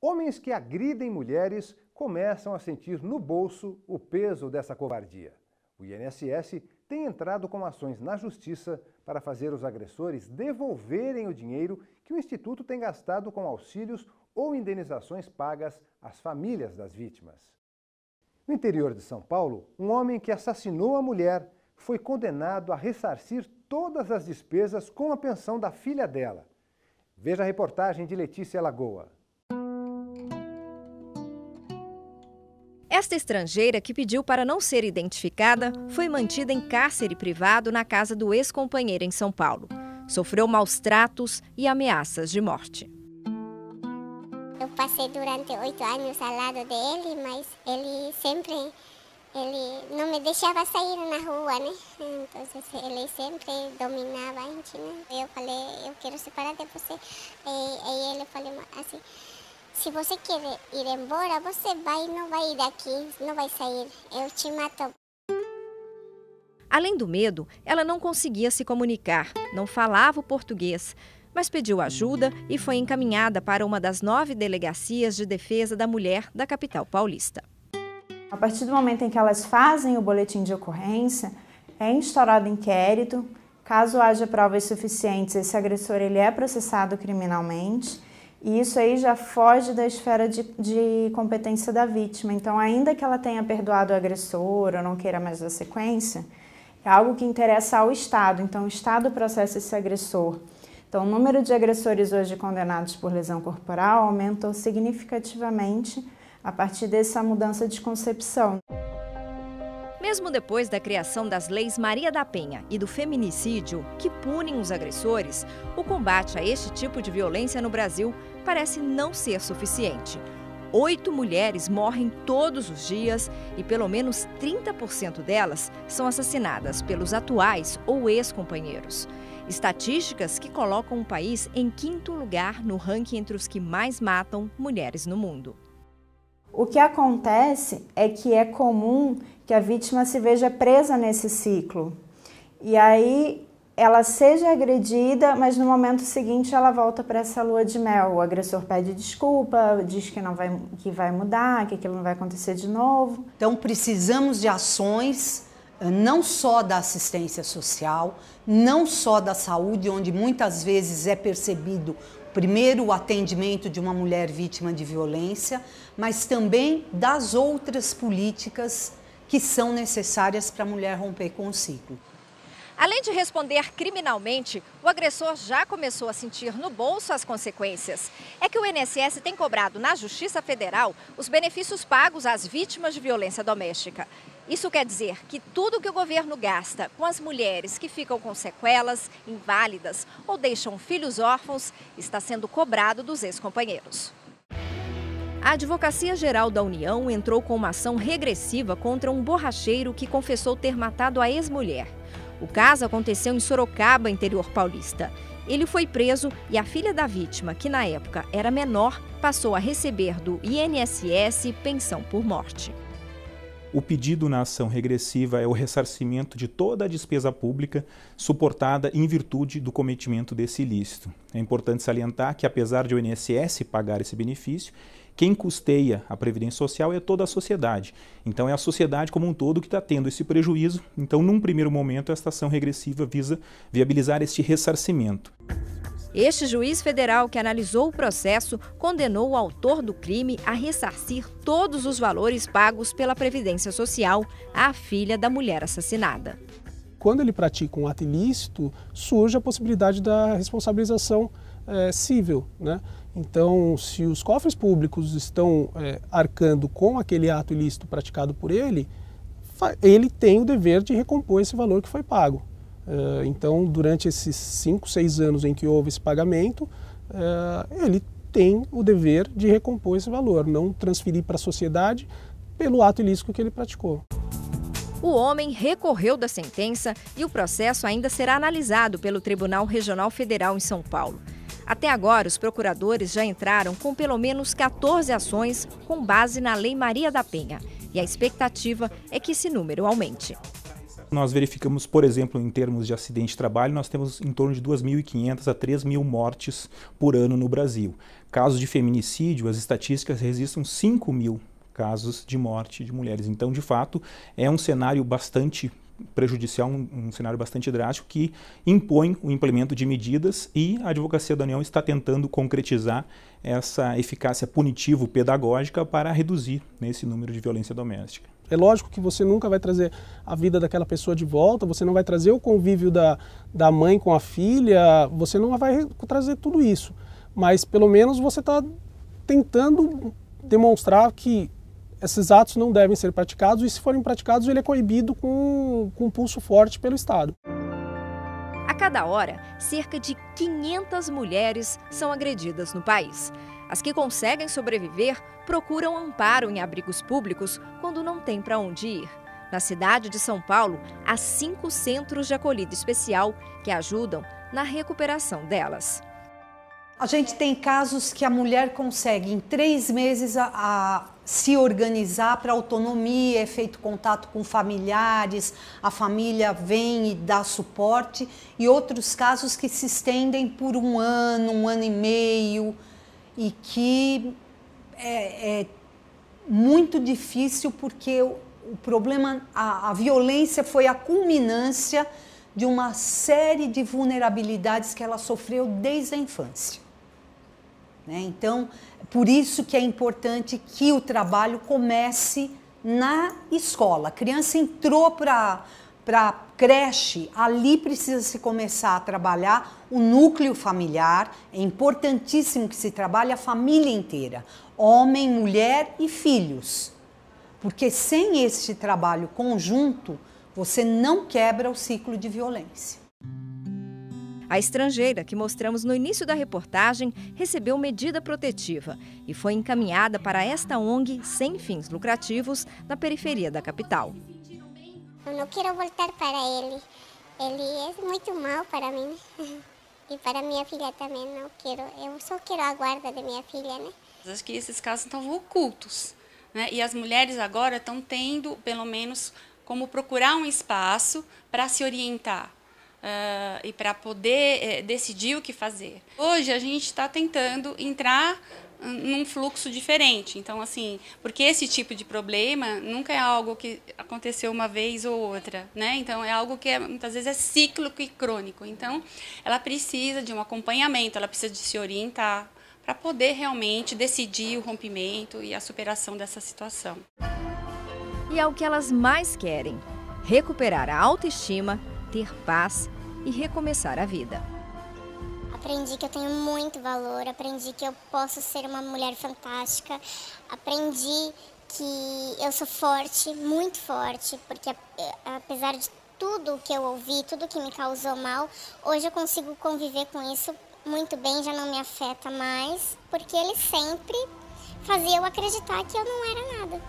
Homens que agridem mulheres começam a sentir no bolso o peso dessa covardia. O INSS tem entrado com ações na Justiça para fazer os agressores devolverem o dinheiro que o Instituto tem gastado com auxílios ou indenizações pagas às famílias das vítimas. No interior de São Paulo, um homem que assassinou a mulher foi condenado a ressarcir todas as despesas com a pensão da filha dela. Veja a reportagem de Letícia Lagoa. Esta estrangeira, que pediu para não ser identificada, foi mantida em cárcere privado na casa do ex-companheiro em São Paulo. Sofreu maus tratos e ameaças de morte. Eu passei durante 8 anos ao lado dele, mas ele não me deixava sair na rua, né? Então ele sempre dominava a gente, né? Eu falei, eu quero separar de você. E ele falou assim, se você quer ir embora, você vai, não vai ir daqui, não vai sair, eu te mato. Além do medo, ela não conseguia se comunicar, não falava o português, mas pediu ajuda e foi encaminhada para uma das 9 delegacias de defesa da mulher da capital paulista. A partir do momento em que elas fazem o boletim de ocorrência, é instaurado inquérito. Caso haja provas suficientes, esse agressor ele é processado criminalmente. E isso aí já foge da esfera de competência da vítima. Então, ainda que ela tenha perdoado o agressor ou não queira mais dar sequência, é algo que interessa ao Estado. Então, o Estado processa esse agressor. Então, o número de agressores hoje condenados por lesão corporal aumentou significativamente a partir dessa mudança de concepção. Mesmo depois da criação das leis Maria da Penha e do feminicídio, que punem os agressores, o combate a este tipo de violência no Brasil parece não ser suficiente. 8 mulheres morrem todos os dias e pelo menos 30% delas são assassinadas pelos atuais ou ex-companheiros. Estatísticas que colocam o país em 5º lugar no ranking entre os que mais matam mulheres no mundo. O que acontece é que é comum que a vítima se veja presa nesse ciclo. E aí ela seja agredida, mas no momento seguinte ela volta para essa lua de mel. O agressor pede desculpa, diz que vai mudar, que aquilo não vai acontecer de novo. Então precisamos de ações, não só da assistência social, não só da saúde, onde muitas vezes é percebido primeiro o atendimento de uma mulher vítima de violência, mas também das outras políticas que são necessárias para a mulher romper com o ciclo. Além de responder criminalmente, o agressor já começou a sentir no bolso as consequências. É que o INSS tem cobrado na Justiça Federal os benefícios pagos às vítimas de violência doméstica. Isso quer dizer que tudo que o governo gasta com as mulheres que ficam com sequelas, inválidas ou deixam filhos órfãos está sendo cobrado dos ex-companheiros. A Advocacia Geral da União entrou com uma ação regressiva contra um borracheiro que confessou ter matado a ex-mulher. O caso aconteceu em Sorocaba, interior paulista. Ele foi preso e a filha da vítima, que na época era menor, passou a receber do INSS pensão por morte. O pedido na ação regressiva é o ressarcimento de toda a despesa pública suportada em virtude do cometimento desse ilícito. É importante salientar que, apesar de o INSS pagar esse benefício, quem custeia a Previdência Social é toda a sociedade. Então é a sociedade como um todo que está tendo esse prejuízo. Então, num primeiro momento, esta ação regressiva visa viabilizar este ressarcimento. Este juiz federal que analisou o processo condenou o autor do crime a ressarcir todos os valores pagos pela Previdência Social à filha da mulher assassinada. Quando ele pratica um ato ilícito, surge a possibilidade da responsabilização civil, né? Então, se os cofres públicos estão arcando com aquele ato ilícito praticado por ele, ele tem o dever de recompor esse valor que foi pago. Então, durante esses 5, 6 anos em que houve esse pagamento, ele tem o dever de recompor esse valor, não transferir para a sociedade pelo ato ilícito que ele praticou. O homem recorreu da sentença e o processo ainda será analisado pelo Tribunal Regional Federal em São Paulo. Até agora, os procuradores já entraram com pelo menos 14 ações com base na Lei Maria da Penha. E a expectativa é que esse número aumente. Nós verificamos, por exemplo, em termos de acidente de trabalho, nós temos em torno de 2.500 a 3.000 mortes por ano no Brasil. Casos de feminicídio, as estatísticas registram 5.000 casos de morte de mulheres. Então, de fato, é um cenário bastante prejudicial, um cenário bastante drástico que impõe o implemento de medidas, e a Advocacia da União está tentando concretizar essa eficácia punitivo-pedagógica para reduzir esse número de violência doméstica. É lógico que você nunca vai trazer a vida daquela pessoa de volta, você não vai trazer o convívio da mãe com a filha, você não vai trazer tudo isso. Mas pelo menos você está tentando demonstrar que esses atos não devem ser praticados, e se forem praticados ele é coibido com um pulso forte pelo Estado. A cada hora, cerca de 500 mulheres são agredidas no país. As que conseguem sobreviver procuram amparo em abrigos públicos quando não têm para onde ir. Na cidade de São Paulo, há 5 centros de acolhida especial que ajudam na recuperação delas. A gente tem casos que a mulher consegue em 3 meses a se organizar para autonomia, é feito contato com familiares, a família vem e dá suporte, e outros casos que se estendem por 1 ano e meio, e que é muito difícil porque o problema, a violência foi a culminância de uma série de vulnerabilidades que ela sofreu desde a infância. Então, por isso que é importante que o trabalho comece na escola. A criança entrou para a creche, ali precisa se começar a trabalhar o núcleo familiar. É importantíssimo que se trabalhe a família inteira, homem, mulher e filhos. Porque sem este trabalho conjunto, você não quebra o ciclo de violência. A estrangeira, que mostramos no início da reportagem, recebeu medida protetiva e foi encaminhada para esta ONG sem fins lucrativos na periferia da capital. Eu não quero voltar para ele. Ele é muito mal para mim. E para minha filha também não quero. Eu só quero a guarda da minha filha, né? Acho que esses casos estavam ocultos, né? E as mulheres agora estão tendo, pelo menos, como procurar um espaço para se orientar. E para poder decidir o que fazer. Hoje a gente está tentando entrar num fluxo diferente. Então, assim, porque esse tipo de problema nunca é algo que aconteceu uma vez ou outra, né? Então, é algo que muitas vezes é cíclico e crônico. Então, ela precisa de um acompanhamento, ela precisa de se orientar para poder realmente decidir o rompimento e a superação dessa situação. E é o que elas mais querem: recuperar a autoestima, ter paz e recomeçar a vida. Aprendi que eu tenho muito valor, aprendi que eu posso ser uma mulher fantástica, aprendi que eu sou forte, muito forte, porque apesar de tudo que eu ouvi, tudo que me causou mal, hoje eu consigo conviver com isso muito bem, já não me afeta mais, porque ele sempre fazia eu acreditar que eu não era nada.